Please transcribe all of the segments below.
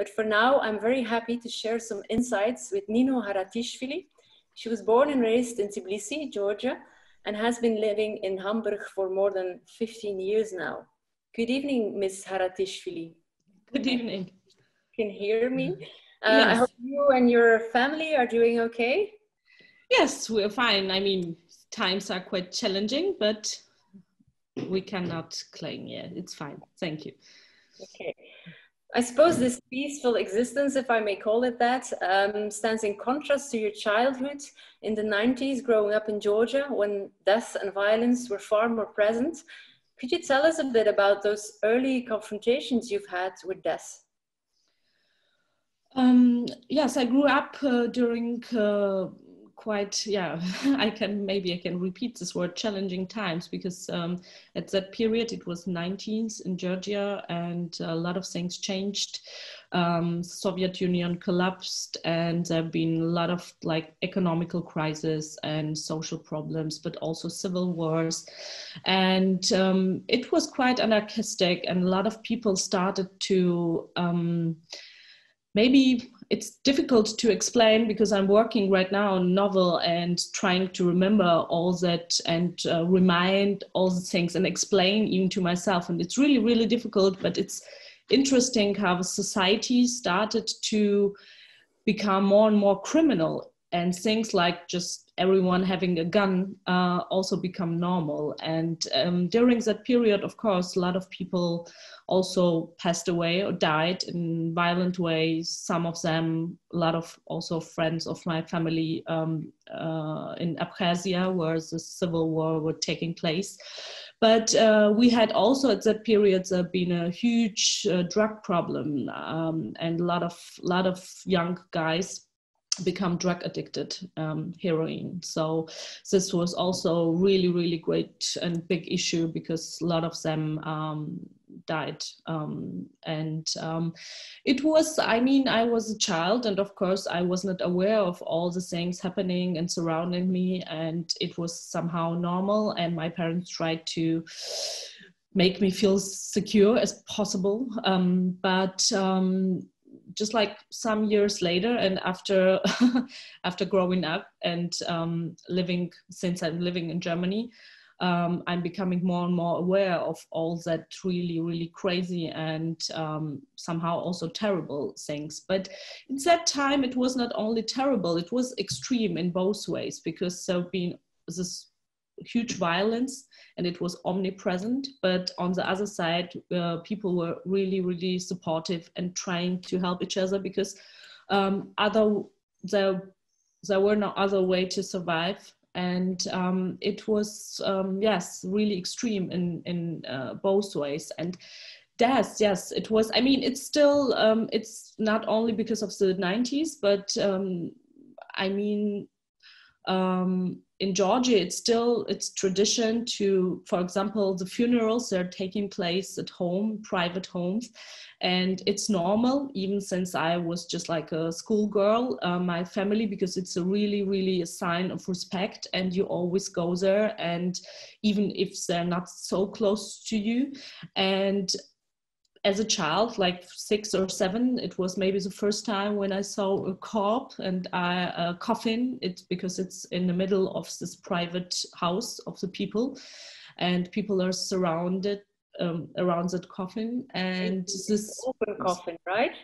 But for now, I'm very happy to share some insights with Nino Haratischwili. She was born and raised in Tbilisi, Georgia, and has been living in Hamburg for more than 15 years now. Good evening, Ms. Haratischwili. Good evening. You can hear me? Yes. I hope you and your family are doing okay. Yes, we're fine. I mean, times are quite challenging, but we cannot claim. Yeah, it's fine. Thank you. Okay. I suppose this peaceful existence, if I may call it that, stands in contrast to your childhood in the 90s, growing up in Georgia, when death and violence were far more present. Could you tell us a bit about those early confrontations you've had with death? Yes, I grew up during quite, maybe I can repeat this word, challenging times, because at that period it was 19th in Georgia and a lot of things changed. Soviet Union collapsed and there have been a lot of like economical crisis and social problems, but also civil wars. And it was quite anarchistic and a lot of people started to maybe it's difficult to explain because I'm working right now on a novel and trying to remember all that and remind all the things and explain even to myself. And it's really, really difficult, but it's interesting how the society started to become more and more criminal, and things like just everyone having a gun also become normal. And during that period, of course, a lot of people also passed away or died in violent ways. Some of them, a lot of also friends of my family in Abkhazia, where the civil war was taking place. But we had also at that period been a huge drug problem, and a lot of young guys become drug addicted, heroin. So this was also really, really great and big issue because a lot of them died. It was, I mean, I was a child and of course I was not aware of all the things happening and surrounding me, and it was somehow normal, and my parents tried to make me feel secure as possible. Just like some years later and after after growing up and since I'm living in Germany, I'm becoming more and more aware of all that really, really crazy and somehow also terrible things. But in that time, it was not only terrible, it was extreme in both ways, because there have been this huge violence and it was omnipresent, but on the other side people were really, really supportive and trying to help each other, because there were no other way to survive. And it was yes, really extreme in both ways. And death, yes, it was, I mean, it's still it's not only because of the 90s, but I mean in Georgia, it's tradition to, for example, the funerals, they're taking place at home, private homes, and it's normal, even since I was just like a schoolgirl, my family, because it's a really, really a sign of respect, and you always go there, and even if they're not so close to you. And as a child, like 6 or 7, it was maybe the first time when I saw a corpse and a coffin. It's because it's in the middle of this private house of the people, and people are surrounded around that coffin. And this open coffin, right?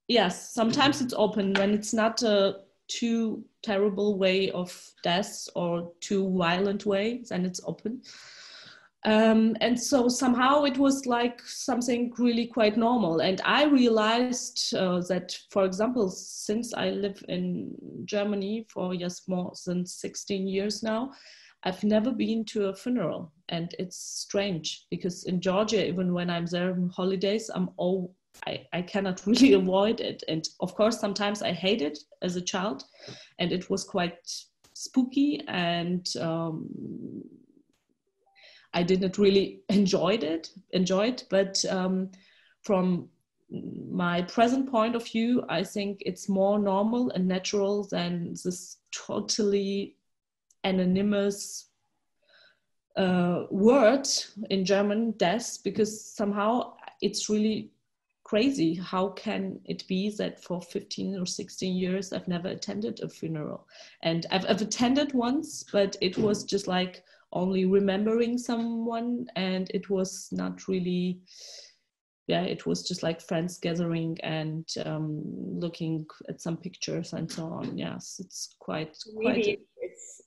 Yes, sometimes it's open when it's not a too terrible way of death or too violent way, then it's open. And so somehow it was like something really quite normal. And I realized that, for example, since I live in Germany for just more than 16 years now, I've never been to a funeral. And it's strange because in Georgia, even when I'm there on holidays, I cannot really avoid it. And of course, sometimes I hate it as a child, and it was quite spooky, and I didn't really enjoy it, but from my present point of view, I think it's more normal and natural than this totally anonymous word in German, death, because somehow it's really crazy. How can it be that for 15 or 16 years I've never attended a funeral? And I've attended once, but it was just like only remembering someone, and it was not really, it was just like friends gathering and looking at some pictures and so on. Yes, it's quite. Maybe it's,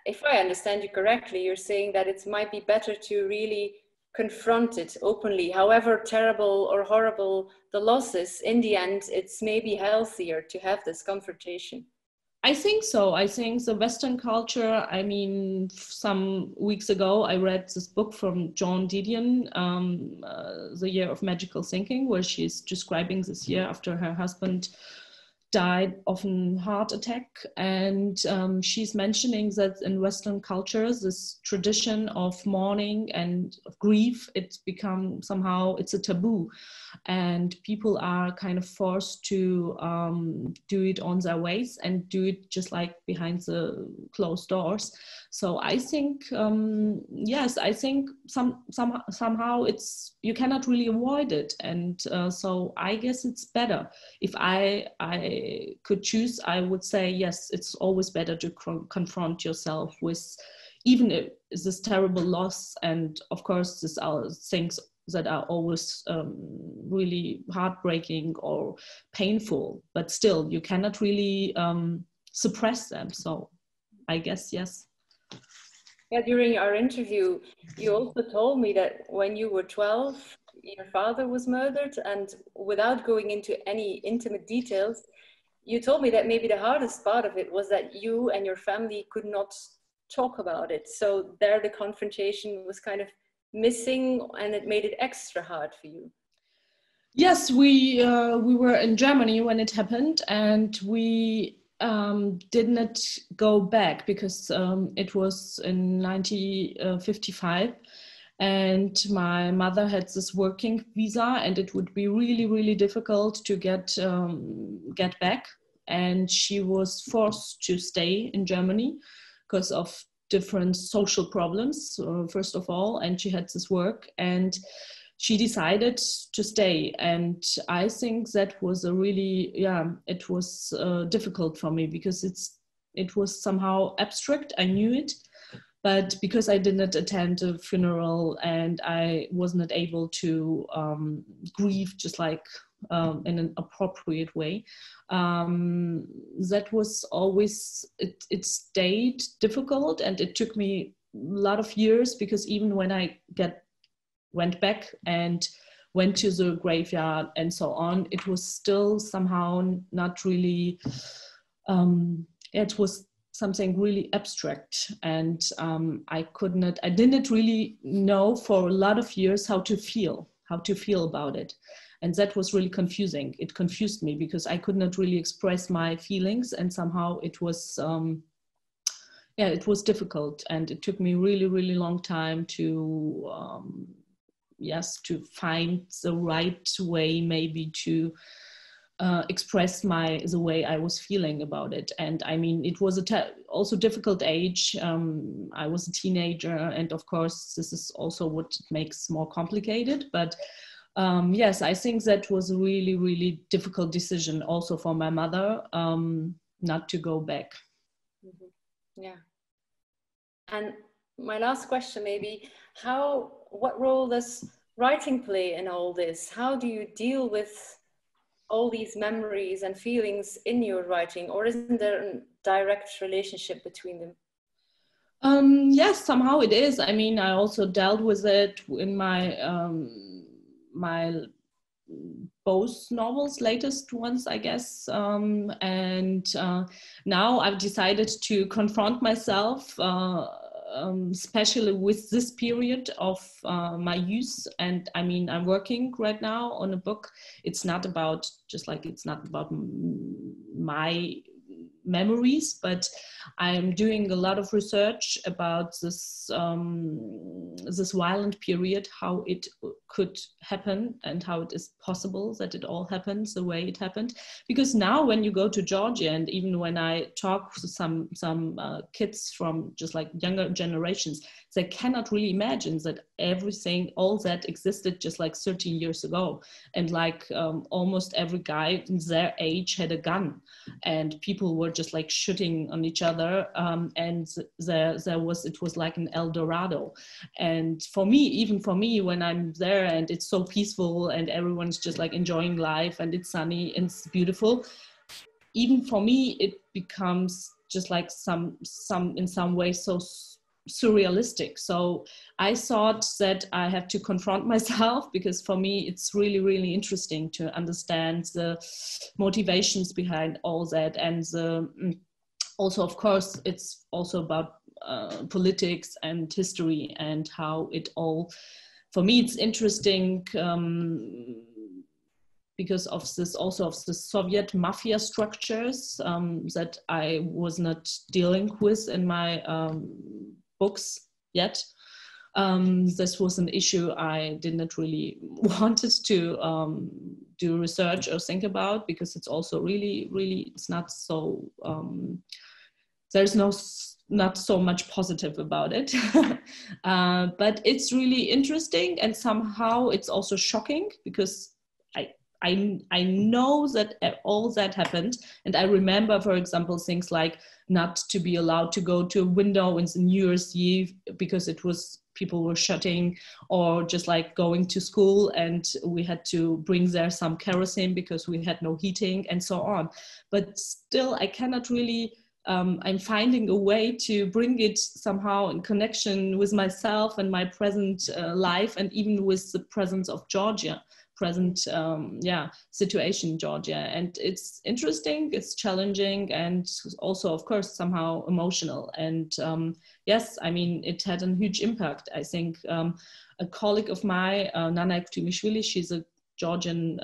if I understand you correctly, you're saying that it might be better to really confront it openly, however terrible or horrible the loss is. In the end, it's maybe healthier to have this confrontation. I think so. I think the Western culture, I mean, some weeks ago, I read this book from Joan Didion, The Year of Magical Thinking, where she's describing this year after her husband died of a heart attack. And she's mentioning that in Western cultures, this tradition of mourning and of grief, it's become somehow, it's a taboo. And people are kind of forced to do it on their ways and do it just like behind the closed doors. So I think, yes, I think somehow it's, you cannot really avoid it. And so I guess it's better. If I could choose, I would say, yes, it's always better to confront yourself with even if this terrible loss. And of course, these are things that are always really heartbreaking or painful, but still you cannot really suppress them. So I guess, yes. Yeah, during our interview, you also told me that when you were 12, your father was murdered, and without going into any intimate details, you told me that maybe the hardest part of it was that you and your family could not talk about it. So there the confrontation was kind of missing, and it made it extra hard for you. Yes, we were in Germany when it happened, and we did not go back because it was in 1955, and my mother had this working visa, and it would be really, really difficult to get back, and she was forced to stay in Germany because of different social problems, first of all, and she had this work, and she decided to stay. And I think that was a really, it was difficult for me because it was somehow abstract. I knew it, but because I did not attend a funeral and I was not able to grieve just like in an appropriate way, that was always, it stayed difficult, and it took me a lot of years, because even when I went back and went to the graveyard and so on, it was still somehow not really, it was something really abstract, and I didn't really know for a lot of years how to feel about it. And that was really confusing. It confused me because I could not really express my feelings, and somehow it was, it was difficult, and it took me really, really long time to, to find the right way maybe to express the way I was feeling about it. And I mean, it was also difficult age. I was a teenager, and of course, this is also what makes more complicated. But yes, I think that was a really, really difficult decision also for my mother, not to go back. Mm-hmm. Yeah. And my last question maybe, what role does writing play in all this? How do you deal with all these memories and feelings in your writing, or isn't there a direct relationship between them? Yes, somehow it is. I mean, I also dealt with it in my both novels, latest ones, I guess. And now I've decided to confront myself, especially with this period of my youth. And I mean, I'm working right now on a book. It's not about my memories, but I'm doing a lot of research about this this violent period, how it could happen and how it is possible that it all happens the way it happened. Because now when you go to Georgia, and even when I talk to some kids from just like younger generations, they cannot really imagine that everything, all that existed just like 13 years ago. And like almost every guy in their age had a gun, and people were just like shooting on each other. And it was like an El Dorado. And for me, even for me, when I'm there and it's so peaceful and everyone's just like enjoying life and it's sunny and it's beautiful, even for me, it becomes just like in some way so surrealistic. So I thought that I have to confront myself, because for me it's really, really interesting to understand the motivations behind all that. And also, of course, it's also about politics and history and how it all, for me it's interesting because of this, also of the Soviet mafia structures that I was not dealing with in my books yet. This was an issue I did not really wanted to do research or think about, because it's also really, really, it's not so, there's not so much positive about it. But it's really interesting, and somehow it's also shocking, because I know that all that happened. And I remember, for example, things like not to be allowed to go to a window in New Year's Eve because people were shutting, or just like going to school and we had to bring there some kerosene because we had no heating and so on. But still, I cannot really, I'm finding a way to bring it somehow in connection with myself and my present life, and even with the presence of Georgia. Present situation in Georgia. And it's interesting, it's challenging, and also, of course, somehow emotional. And yes, I mean, it had a huge impact. I think a colleague of mine, Nana Haratischwili, she's a Georgian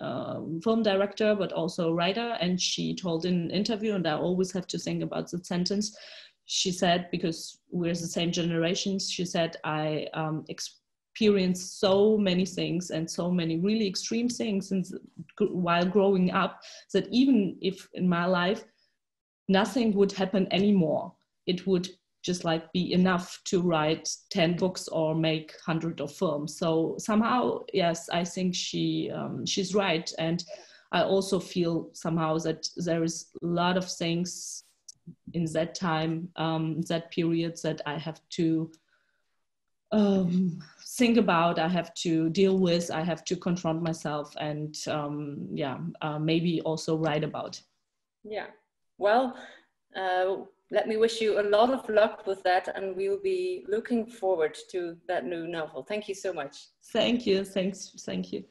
film director, but also a writer, and she told in an interview, and I always have to think about the sentence, she said, because we're the same generations, she said, I experienced so many things and so many really extreme things while growing up, that even if in my life nothing would happen anymore, it would just like be enough to write 10 books or make 100 of films. So somehow, yes, I think she's right. And I also feel somehow that there is a lot of things in that time, that period, that I have to think about, I have to deal with, I have to confront myself, and maybe also write about. Yeah, well, let me wish you a lot of luck with that, and we'll be looking forward to that new novel. Thank you so much. Thank you, thank you.